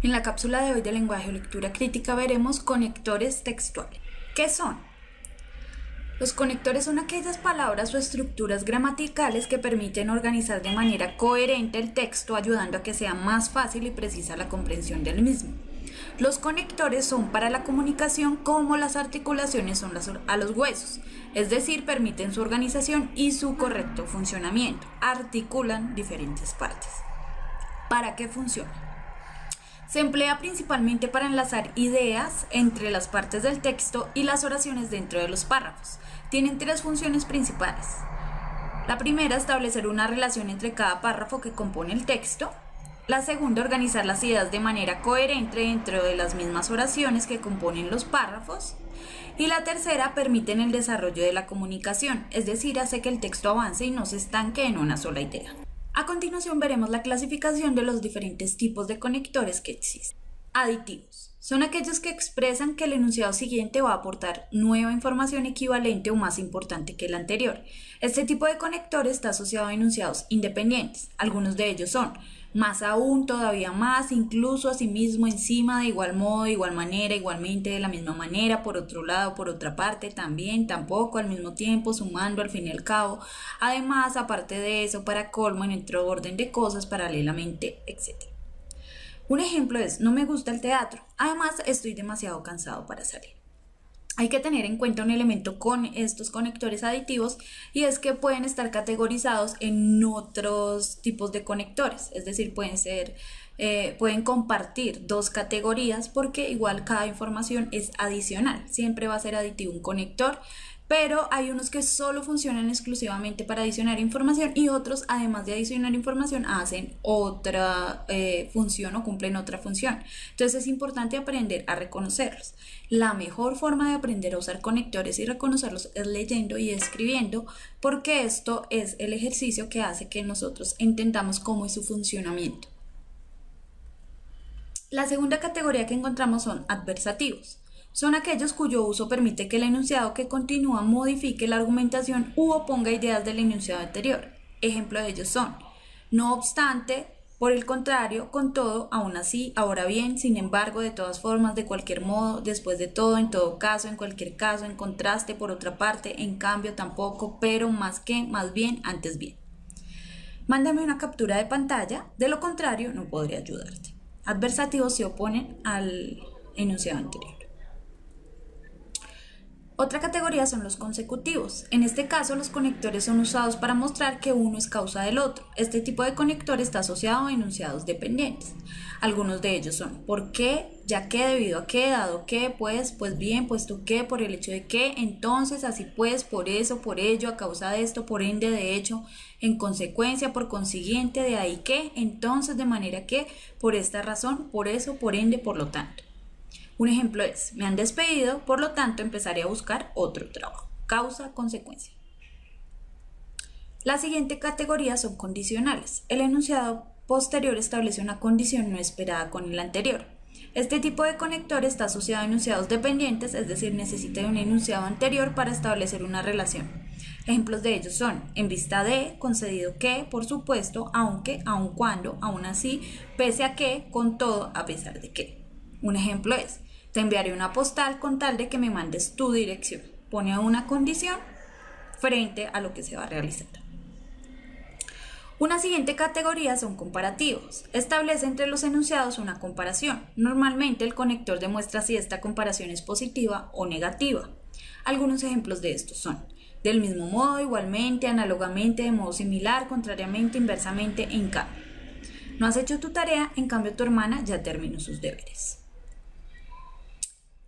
En la cápsula de hoy de lenguaje o lectura crítica veremos conectores textuales. ¿Qué son? Los conectores son aquellas palabras o estructuras gramaticales que permiten organizar de manera coherente el texto, ayudando a que sea más fácil y precisa la comprensión del mismo. Los conectores son para la comunicación como las articulaciones son a los huesos, es decir, permiten su organización y su correcto funcionamiento. Articulan diferentes partes. ¿Para qué funciona? Se emplea principalmente para enlazar ideas entre las partes del texto y las oraciones dentro de los párrafos. Tienen tres funciones principales. La primera, establecer una relación entre cada párrafo que compone el texto. La segunda, organizar las ideas de manera coherente dentro de las mismas oraciones que componen los párrafos. Y la tercera, permiten el desarrollo de la comunicación, es decir, hace que el texto avance y no se estanque en una sola idea. A continuación veremos la clasificación de los diferentes tipos de conectores que existen. Aditivos. Son aquellos que expresan que el enunciado siguiente va a aportar nueva información equivalente o más importante que el anterior. Este tipo de conector está asociado a enunciados independientes. Algunos de ellos son más aún, todavía más, incluso, asimismo, encima, de igual modo, de igual manera, igualmente, de la misma manera, por otro lado, por otra parte, también, tampoco, al mismo tiempo, sumando, al fin y al cabo. Además, aparte de eso, para colmo, en otro orden de cosas, paralelamente, etc. Un ejemplo es: no me gusta el teatro, además estoy demasiado cansado para salir. Hay que tener en cuenta un elemento con estos conectores aditivos, y es que pueden estar categorizados en otros tipos de conectores, es decir, pueden compartir dos categorías porque igual cada información es adicional, siempre va a ser aditivo un conector, pero hay unos que solo funcionan exclusivamente para adicionar información y otros, además de adicionar información, hacen otra función o cumplen otra función. Entonces es importante aprender a reconocerlos. La mejor forma de aprender a usar conectores y reconocerlos es leyendo y escribiendo, porque esto es el ejercicio que hace que nosotros entendamos cómo es su funcionamiento. La segunda categoría que encontramos son adversativos. Son aquellos cuyo uso permite que el enunciado que continúa modifique la argumentación u oponga ideas del enunciado anterior. Ejemplo de ellos son: no obstante, por el contrario, con todo, aún así, ahora bien, sin embargo, de todas formas, de cualquier modo, después de todo, en todo caso, en cualquier caso, en contraste, por otra parte, en cambio, tampoco, pero, más que, más bien, antes bien. Mándame una captura de pantalla, de lo contrario, no podré ayudarte. Adversativos se oponen al enunciado anterior. Otra categoría son los consecutivos. En este caso, los conectores son usados para mostrar que uno es causa del otro. Este tipo de conector está asociado a enunciados dependientes. Algunos de ellos son: ¿por qué?, ya que, debido a qué, dado que, pues bien, puesto que, por el hecho de que, entonces, así pues, por eso, por ello, a causa de esto, por ende, de hecho, en consecuencia, por consiguiente, de ahí que, entonces, de manera que, por esta razón, por eso, por ende, por lo tanto. Un ejemplo es: me han despedido, por lo tanto empezaré a buscar otro trabajo. Causa, consecuencia. La siguiente categoría son condicionales. El enunciado posterior establece una condición no esperada con el anterior. Este tipo de conector está asociado a enunciados dependientes, es decir, necesita de un enunciado anterior para establecer una relación. Ejemplos de ellos son: en vista de, concedido que, por supuesto, aunque, aun cuando, aún así, pese a que, con todo, a pesar de que. Un ejemplo es: te enviaré una postal con tal de que me mandes tu dirección. Pone una condición frente a lo que se va a realizar. Una siguiente categoría son comparativos. Establece entre los enunciados una comparación. Normalmente el conector demuestra si esta comparación es positiva o negativa. Algunos ejemplos de estos son: del mismo modo, igualmente, análogamente, de modo similar, contrariamente, inversamente, en cambio. No has hecho tu tarea, en cambio tu hermana ya terminó sus deberes.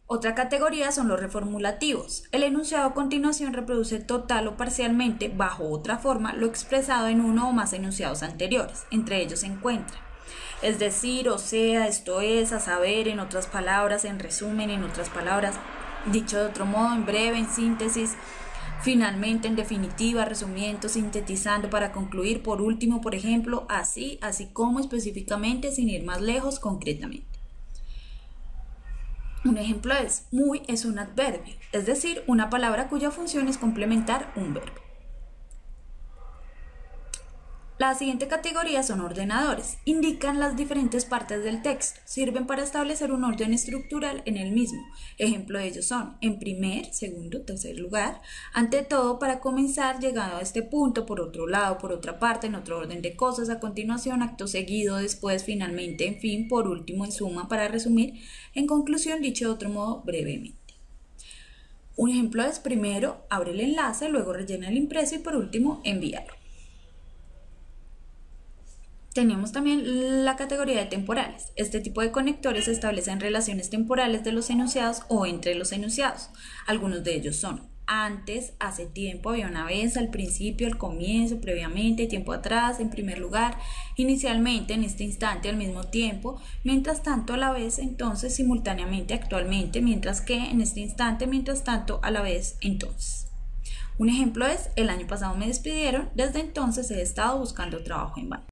Otra categoría son los reformulativos. El enunciado a continuación reproduce total o parcialmente, bajo otra forma, lo expresado en uno o más enunciados anteriores. Entre ellos se encuentra: es decir, o sea, esto es, a saber, en otras palabras, en resumen, en otras palabras, dicho de otro modo, en breve, en síntesis, finalmente, en definitiva, resumiendo, sintetizando, para concluir, por último, por ejemplo, así, así como, específicamente, sin ir más lejos, concretamente. Un ejemplo es: muy es un adverbio, es decir, una palabra cuya función es complementar un verbo. La siguiente categoría son ordenadores. Indican las diferentes partes del texto. Sirven para establecer un orden estructural en el mismo. Ejemplo de ellos son en primer, segundo, tercer lugar. Ante todo, para comenzar, llegado a este punto, por otro lado, por otra parte, en otro orden de cosas, a continuación, acto seguido, después, finalmente, en fin, por último, en suma, para resumir. En conclusión, dicho de otro modo, brevemente. Un ejemplo es primero, abre el enlace, luego rellena el impreso y por último, envíalo. Tenemos también la categoría de temporales. Este tipo de conectores establecen relaciones temporales de los enunciados o entre los enunciados. Algunos de ellos son antes, hace tiempo, había una vez, al principio, al comienzo, previamente, tiempo atrás, en primer lugar, inicialmente, en este instante, al mismo tiempo, mientras tanto, a la vez, entonces, simultáneamente, actualmente, mientras que, en este instante, mientras tanto, a la vez, entonces. Un ejemplo es, el año pasado me despidieron, desde entonces he estado buscando trabajo en vano.